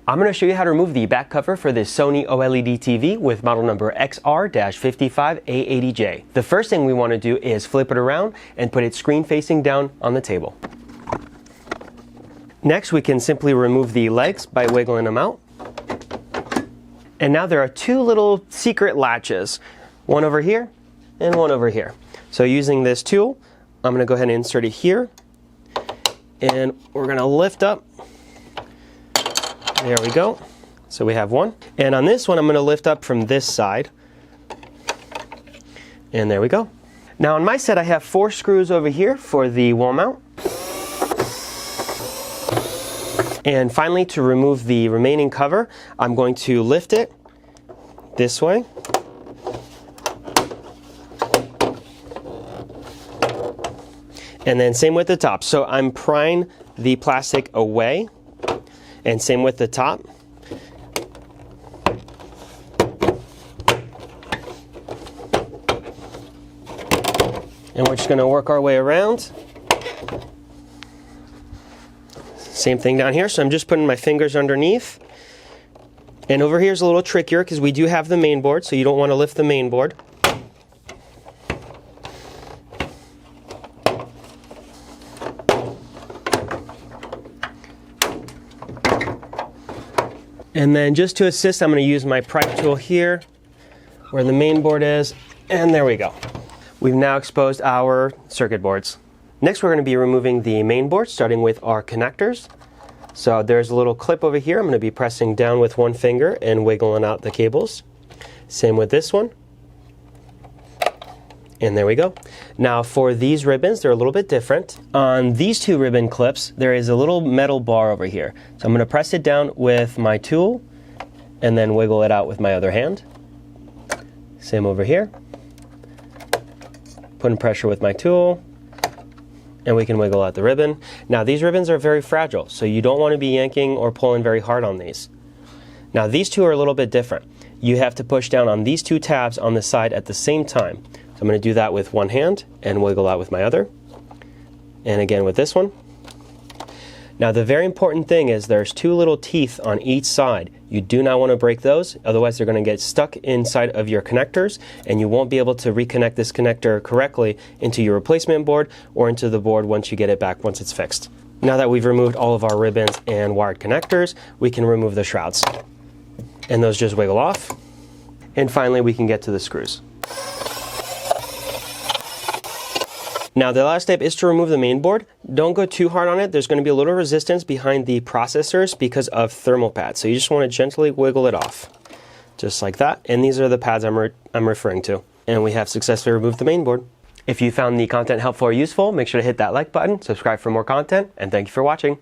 I'm going to show you how to remove the back cover for this Sony OLED TV with model number XR-55A80J. The first thing we want to do is flip it around and put it screen facing down on the table. Next, we can simply remove the legs by wiggling them out. And now there are two little secret latches, one over here and one over here. So using this tool, I'm going to go ahead and insert it here, and we're going to lift up. There we go. So we have one. And on this one, I'm going to lift up from this side. And there we go. Now on my set, I have 4 screws over here for the wall mount. And finally, to remove the remaining cover, I'm going to lift it this way. And then same with the top. So I'm prying the plastic away. And same with the top. And we're just going to work our way around. Same thing down here. So I'm just putting my fingers underneath. And over here is a little trickier because we do have the main board, so you don't want to lift the main board. And then just to assist, I'm going to use my pry tool here where the main board is, and there we go. We've now exposed our circuit boards. Next, we're going to be removing the main board, starting with our connectors. So there's a little clip over here. I'm going to be pressing down with one finger and wiggling out the cables. Same with this one. And there we go. Now for these ribbons, they're a little bit different. On these 2 ribbon clips, there is a little metal bar over here. So I'm going to press it down with my tool and then wiggle it out with my other hand. Same over here. Putting pressure with my tool, and we can wiggle out the ribbon. Now these ribbons are very fragile, so you don't want to be yanking or pulling very hard on these. Now these 2 are a little bit different. You have to push down on these 2 tabs on the side at the same time. So I'm going to do that with one hand and wiggle out with my other. And again with this one. Now the very important thing is there's 2 little teeth on each side. You do not want to break those, otherwise they're going to get stuck inside of your connectors and you won't be able to reconnect this connector correctly into your replacement board or into the board once you get it back, once it's fixed. Now that we've removed all of our ribbons and wired connectors, we can remove the shrouds. And those just wiggle off. And finally we can get to the screws. Now the last step is to remove the main board. Don't go too hard on it. There's going to be a little resistance behind the processors because of thermal pads. So you just want to gently wiggle it off. Just like that. And these are the pads I'm referring to. And we have successfully removed the main board. If you found the content helpful or useful, make sure to hit that like button, subscribe for more content, and thank you for watching.